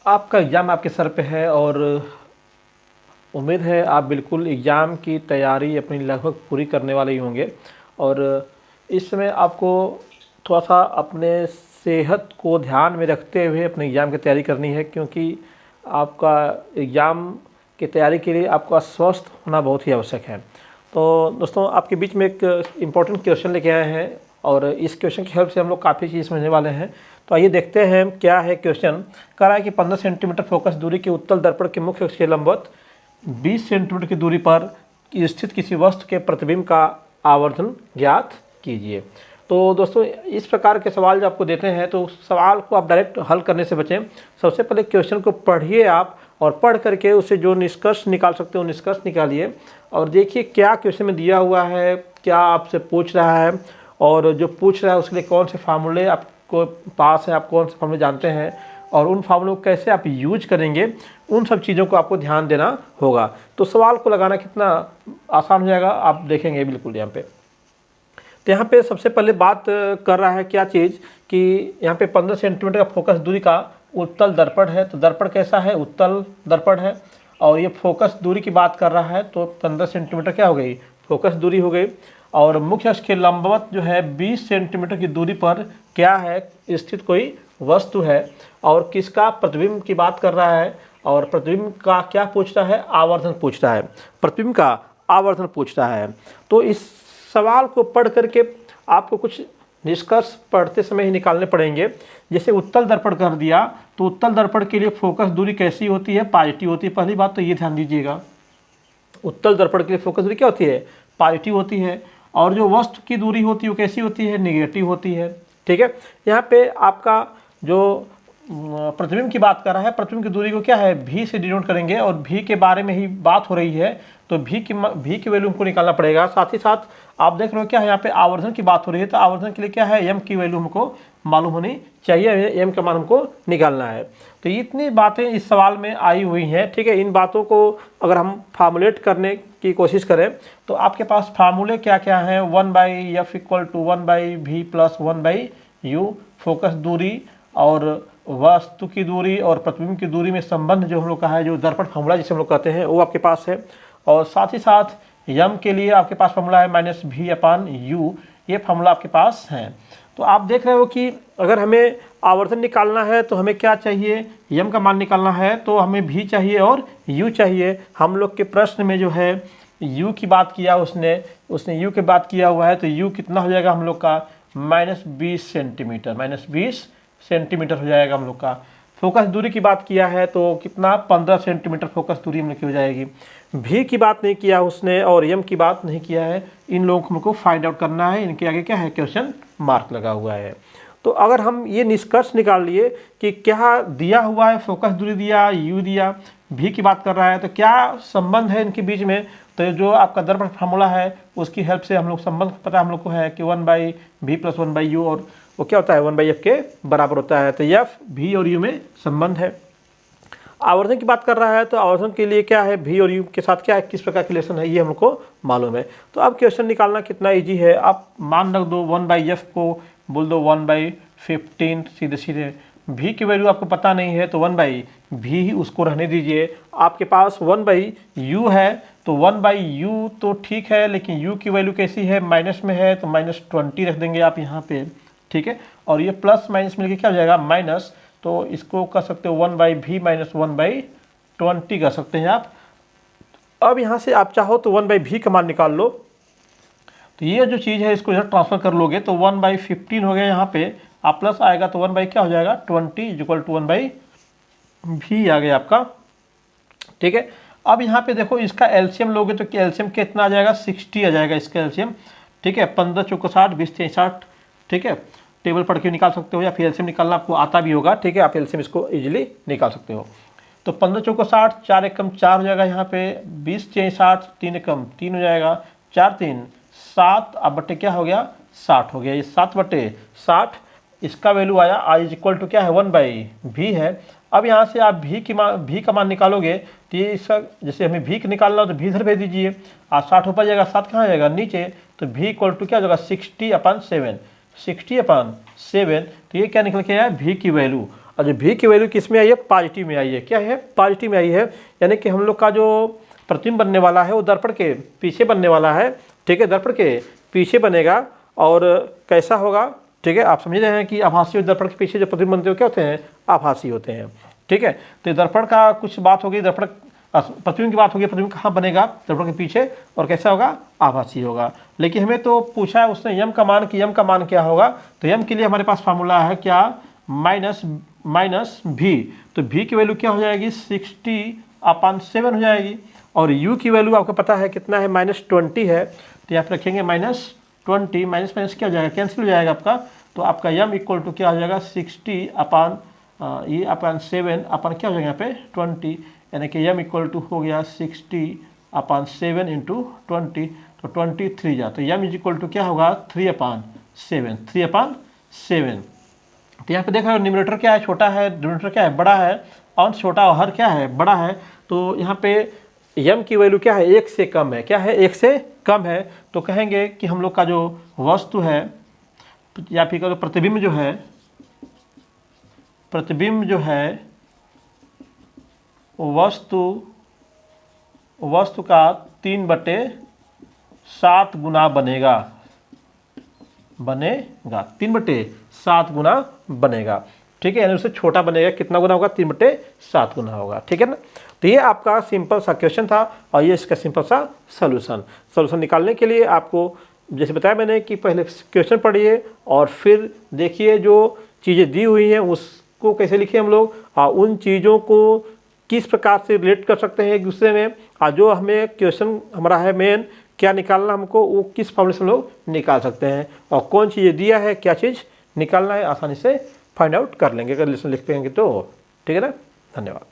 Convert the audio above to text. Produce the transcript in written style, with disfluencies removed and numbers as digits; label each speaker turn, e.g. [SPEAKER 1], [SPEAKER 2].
[SPEAKER 1] आपका एग्ज़ाम आपके सर पे है और उम्मीद है आप बिल्कुल एग्ज़ाम की तैयारी अपनी लगभग पूरी करने वाले ही होंगे। और इस समय आपको थोड़ा सा अपने सेहत को ध्यान में रखते हुए अपने एग्ज़ाम की तैयारी करनी है, क्योंकि आपका एग्ज़ाम की तैयारी के लिए आपका स्वस्थ होना बहुत ही आवश्यक है। तो दोस्तों, आपके बीच में एक इम्पॉर्टेंट क्वेश्चन लेके आए हैं और इस क्वेश्चन की हेल्प से हम लोग काफ़ी चीज़ समझने वाले हैं। तो आइए देखते हैं क्या है क्वेश्चन। कह रहा है कि 15 सेंटीमीटर फोकस दूरी के उत्तल दर्पण के मुख्य अक्ष के लंबवत 20 सेंटीमीटर की दूरी पर स्थित किसी वस्तु के प्रतिबिंब का आवर्धन ज्ञात कीजिए। तो दोस्तों, इस प्रकार के सवाल जब आपको देते हैं तो सवाल को आप डायरेक्ट हल करने से बचें। सबसे पहले क्वेश्चन को पढ़िए आप, और पढ़ करके उससे जो निष्कर्ष निकाल सकते हो निष्कर्ष निकालिए और देखिए क्या क्वेश्चन में दिया हुआ है, क्या आपसे पूछ रहा है, और जो पूछ रहा है उसके लिए कौन से फार्मूले आपको पास है, आप कौन से फार्मूले जानते हैं और उन फार्मूलों को कैसे आप यूज करेंगे, उन सब चीज़ों को आपको ध्यान देना होगा। तो सवाल को लगाना कितना आसान हो जाएगा आप देखेंगे बिल्कुल यहाँ पे। तो यहाँ पे सबसे पहले बात कर रहा है क्या चीज़ कि यहाँ पे 15 सेंटीमीटर का फोकस दूरी का उत्तल दर्पण है। तो दर्पण कैसा है? उत्तल दर्पण है। और ये फोकस दूरी की बात कर रहा है तो 15 सेंटीमीटर क्या हो गई? फोकस दूरी हो गई। और मुख्य अक्ष के लंबवत जो है 20 सेंटीमीटर की दूरी पर क्या है? स्थित कोई वस्तु है। और किसका? प्रतिबिंब की बात कर रहा है। और प्रतिबिंब का क्या पूछ रहा है? आवर्धन पूछ रहा है। प्रतिबिंब का आवर्धन पूछ रहा है। तो इस सवाल को पढ़ करके आपको कुछ निष्कर्ष पढ़ते समय ही निकालने पड़ेंगे। जैसे उत्तल दर्पण कर दिया तो उत्तल दर्पण के लिए फोकस दूरी कैसी होती है? पॉजिटिव होती है। पहली बात तो ये ध्यान दीजिएगा, उत्तल दर्पण के लिए फोकस दूरी क्या होती है? पॉजिटिव होती है। और जो वस्तु की दूरी होती है वो कैसी होती है? निगेटिव होती है। ठीक है। यहाँ पे आपका जो प्रतिबिंब की बात कर रहा है, प्रतिबिंब की दूरी को क्या है? भी से डिनोट करेंगे और भी के बारे में ही बात हो रही है तो भी की वैल्यू हमको निकालना पड़ेगा। साथ ही साथ आप देख रहे हो क्या है, यहाँ पे आवर्धन की बात हो रही है तो आवर्धन के लिए क्या है? एम की वैल्यू हमको मालूम होनी चाहिए, एम का मान हमको निकालना है। तो इतनी बातें इस सवाल में आई हुई हैं। ठीक है। इन बातों को अगर हम फार्मूलेट करने की कोशिश करें तो आपके पास फार्मूले क्या क्या हैं? 1/f = 1/v + 1/u। फोकस दूरी और वस्तु की दूरी और प्रतिबिंब की दूरी में संबंध जो हम लोग का है, जो दर्पण फार्मूला जिसे हम लोग कहते हैं, वो आपके पास है। और साथ ही साथ यम के लिए आपके पास फार्मूला है -v/u। ये फार्मूला आपके पास है। तो आप देख रहे हो कि अगर हमें आवर्धन निकालना है तो हमें क्या चाहिए? यम का मान निकालना है तो हमें भी चाहिए और u चाहिए। हम लोग के प्रश्न में जो है u की बात किया उसने u की बात किया हुआ है तो u कितना हो जाएगा हम लोग का? -20 सेंटीमीटर। -20 सेंटीमीटर हो जाएगा हम लोग का। फोकस दूरी की बात किया है तो कितना? 15 सेंटीमीटर फोकस दूरी हम लोग की हो जाएगी। भी की बात नहीं किया उसने और यम की बात नहीं किया है। इन लोगों को हमको फाइंड आउट करना है। इनके आगे क्या है? क्वेश्चन मार्क लगा हुआ है। तो अगर हम ये निष्कर्ष निकाल लिए कि क्या दिया हुआ है, फोकस दूरी दिया, यू दिया, भी की बात कर रहा है, तो क्या संबंध है इनके बीच में? तो जो आपका दर्पण फार्मूला है उसकी हेल्प से हम लोग संबंध पता हम लोग को है कि 1/v + 1/u, और वो क्या होता है? 1/f के बराबर होता है। तो f, v और u में संबंध है। आवर्धन की बात कर रहा है तो आवर्धन के लिए क्या है? v और u के साथ क्या है, किस प्रकार की रिलेशन है, ये हमको मालूम है। तो अब क्वेश्चन निकालना कितना इजी है। आप मान रख दो 1/f को बोल दो 1/15 सीधे सीधे। v की वैल्यू आपको पता नहीं है तो 1/v ही उसको रहने दीजिए। आपके पास 1/u है तो 1/u तो ठीक है, लेकिन u की वैल्यू कैसी है? माइनस में है तो -20 रख देंगे आप यहाँ पे। ठीक है। और ये प्लस माइनस मिलके क्या हो जाएगा? माइनस। तो इसको कर सकते हो 1/v - 1/20 कर सकते हैं आप। अब यहाँ से आप चाहो तो 1/v का मान निकाल लो। तो ये जो चीज़ है इसको इधर ट्रांसफर कर लोगे तो 1/15 हो गया। यहाँ पे आप प्लस आएगा तो 1 क्या हो जाएगा? 20 = 1/v आ गया आपका। ठीक है। अब यहाँ पे देखो इसका एलसीएम लोगे तो एलसीएम कितना आ जाएगा? 60 आ जाएगा इसका एलसीएम। ठीक है। 15 × 4 = 60, 20 × 3 = 60। ठीक है। टेबल पढ़ के निकाल सकते हो या फिर एलसीएम निकालना आपको आता भी होगा। ठीक है। आप एलसीएम इसको इजीली निकाल सकते हो। तो 15 × 4 = 60, 4 × 1 = 4 हो जाएगा यहाँ पे। 20 × 3 = 60, 3 × 1 = 3 हो जाएगा। 4 × 3 = 7, अब बटे क्या हो गया? 60 हो गया। ये 7/60 इसका वैल्यू आया। आई = क्या है? 1/v है। अब यहाँ से आप भी का मान निकालोगे तो ये इसका, जैसे हमें भी निकालना हो तो भी इधर भेज दीजिए। आज 60 ऊपर जाएगा, 7 कहाँ जाएगा? नीचे। तो v = क्या हो जाएगा? 60/7। 60/7। तो ये क्या निकल के आया? भी की वैल्यू। और जो भी की वैल्यू किस में आई है, पॉजिटिव में आई है। क्या है, पॉजिटिव में आई है, यानी कि हम लोग का जो प्रतिबिंब बनने वाला है वो दर्पण के पीछे बनने वाला है, ठीक है, दर्पण के पीछे बनेगा। और कैसा होगा, ठीक है, आप समझ रहे हैं कि आभासी और दर्पण के पीछे जो प्रतिबिंब बनते हैं क्या होते हैं, आभासी होते हैं, ठीक है। तो दर्पण का कुछ बात होगी, दर्पण प्रतिबिंब की बात होगी, प्रतिबिंब कहाँ बनेगा, दर्पण के पीछे, और कैसा होगा, आभासी होगा। लेकिन हमें तो पूछा है उसने यम का मान, कि यम का मान क्या होगा, तो यम के लिए हमारे पास फार्मूला है क्या, माइनस भी। तो भी की वैल्यू क्या हो जाएगी, 60/7 हो जाएगी। और u की वैल्यू आपको पता है कितना है, -20 है। तो यहाँ पर रखेंगे -20, माइनस माइनस क्या हो जाएगा, कैंसिल हो जाएगा आपका। तो आपका यम इक्वल टू क्या हो जाएगा, 60/7 अपन क्या हो जाएगा यहाँ पे 20, यानी कि यम इक्वल टू हो गया 60/7 इंटू 20, तो 23 जा, तो यम इज इक्वल टू क्या होगा 3/7। तो यहाँ पे देख रहे हो न्यूमरेटर क्या है, छोटा है, डिनोमिनेटर क्या है, बड़ा है, अंश छोटा और हर क्या है, बड़ा है। तो यहाँ पे यम की वैल्यू क्या है, 1 से कम है, क्या है, 1 से कम है। तो कहेंगे कि हम लोग का जो वस्तु है या फिर कहो प्रतिबिंब जो है, वस्तु का 3/7 गुना बनेगा 3/7 गुना बनेगा, ठीक है, यानी उससे छोटा बनेगा, कितना गुना होगा, 3/7 गुना होगा, ठीक है ना। तो ये आपका सिंपल सा क्वेश्चन था और ये इसका सिंपल सा सॉल्यूशन निकालने के लिए आपको जैसे बताया मैंने कि पहले क्वेश्चन पढ़िए और फिर देखिए जो चीज़ें दी हुई हैं उसको कैसे लिखे हम लोग, और उन चीज़ों को किस प्रकार से रिलेट कर सकते हैं एक दूसरे में, और जो हमें क्वेश्चन हमारा है मेन क्या निकालना हमको, वो किस फॉर्मूले से हम लोग निकाल सकते हैं, और कौन चीज़ें दिया है, क्या चीज़ निकालना है, आसानी से फाइंड आउट कर लेंगे अगर लेसन लिख पाएंगे तो, ठीक है ना। धन्यवाद।